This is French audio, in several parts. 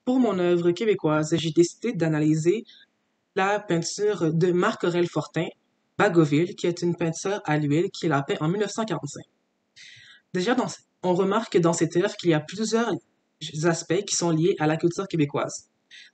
Pour mon œuvre québécoise, j'ai décidé d'analyser la peinture de Marc-Aurèle Fortin, Bagoville, qui est une peinture à l'huile qu'il a peint en 1945. Déjà, on remarque dans cette œuvre qu'il y a plusieurs aspects qui sont liés à la culture québécoise.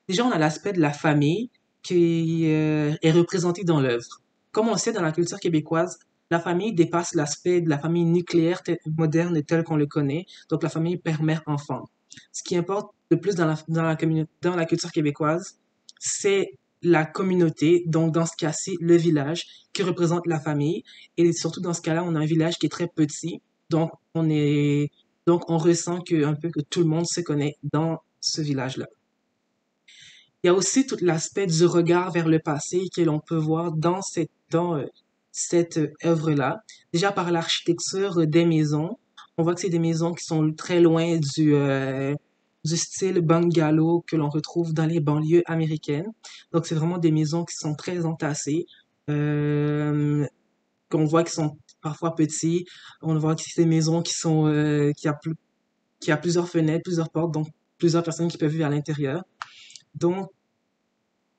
Déjà, on a l'aspect de la famille qui est représenté dans l'œuvre. Comme on le sait dans la culture québécoise, la famille dépasse l'aspect de la famille nucléaire moderne telle qu'on le connaît, donc la famille père, mère, enfant. Ce qui importe le plus dans la culture québécoise, c'est la communauté, donc dans ce cas-ci, le village qui représente la famille. Et surtout dans ce cas-là, on a un village qui est très petit, donc on ressent un peu que tout le monde se connaît dans ce village-là. Il y a aussi tout l'aspect du regard vers le passé que l'on peut voir cette œuvre-là. Déjà par l'architecture des maisons, on voit que c'est des maisons qui sont très loin du style bungalow que l'on retrouve dans les banlieues américaines. Donc c'est vraiment des maisons qui sont très entassées, qu'on voit qui sont parfois petits. On voit que c'est des maisons qui a plusieurs fenêtres, plusieurs portes, donc plusieurs personnes qui peuvent vivre à l'intérieur. Donc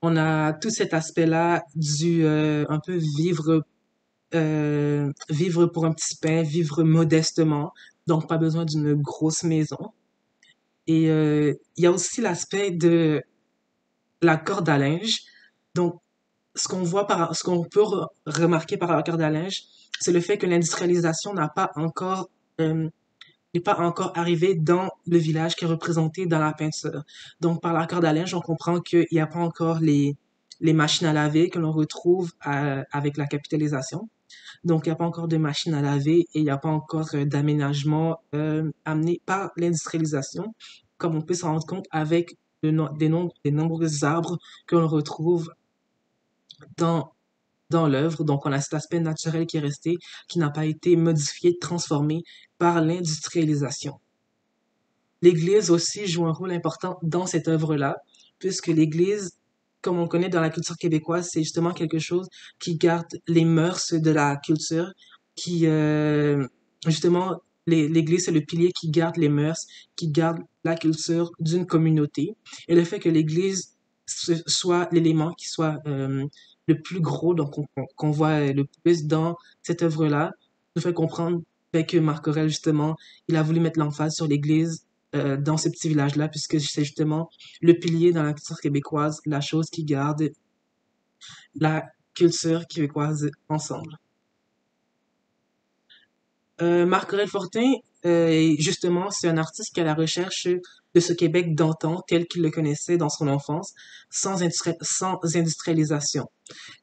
on a tout cet aspect-là du un peu vivre pour un petit pain, vivre modestement, donc pas besoin d'une grosse maison. Et il y a aussi l'aspect de la corde à linge. Donc ce qu'on peut remarquer par la corde à linge, c'est le fait que l'industrialisation euh, n'est pas encore arrivée dans le village qui est représenté dans la peinture. Donc, par la corde à linge, on comprend qu'il n'y a pas encore les machines à laver que l'on retrouve avec la capitalisation. Donc, il n'y a pas encore de machines à laver et il n'y a pas encore d'aménagement amené par l'industrialisation, comme on peut s'en rendre compte avec des nombreux arbres que l'on retrouve dans dans l'œuvre. Donc, on a cet aspect naturel qui est resté, qui n'a pas été modifié, transformé par l'industrialisation. L'Église aussi joue un rôle important dans cette œuvre-là, puisque l'Église, comme on connaît dans la culture québécoise, c'est justement quelque chose qui garde les mœurs de la culture, qui justement l'Église c'est le pilier qui garde les mœurs, qui garde la culture d'une communauté, et le fait que l'Église soit l'élément qui soit le plus gros, donc qu'on voit le plus dans cette œuvre-là, nous fait comprendre que Marc Aurèle justement, il a voulu mettre l'emphase sur l'Église dans ce petit village-là, puisque c'est justement le pilier dans la culture québécoise, la chose qui garde la culture québécoise ensemble. Marc-Aurèle Fortin, justement, c'est un artiste qui est à la recherche de ce Québec d'antan tel qu'il le connaissait dans son enfance, sans industrialisation.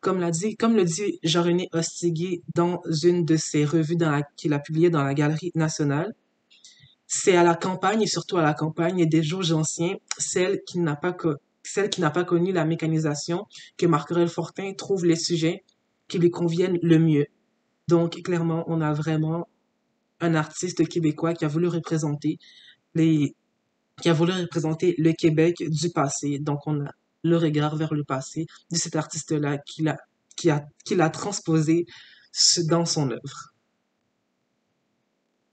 Comme le dit Jean-René Ostiguet dans une de ses revues qu'il a publiées dans la Galerie nationale, c'est à la campagne et surtout à la campagne des jours anciens, celle qui n'a pas connu la mécanisation, que Marc-Aurèle Fortin trouve les sujets qui lui conviennent le mieux. Donc, clairement, on a vraiment un artiste québécois les, qui a voulu représenter le Québec du passé. Donc, on a le regard vers le passé de cet artiste-là qui l'a transposé dans son œuvre.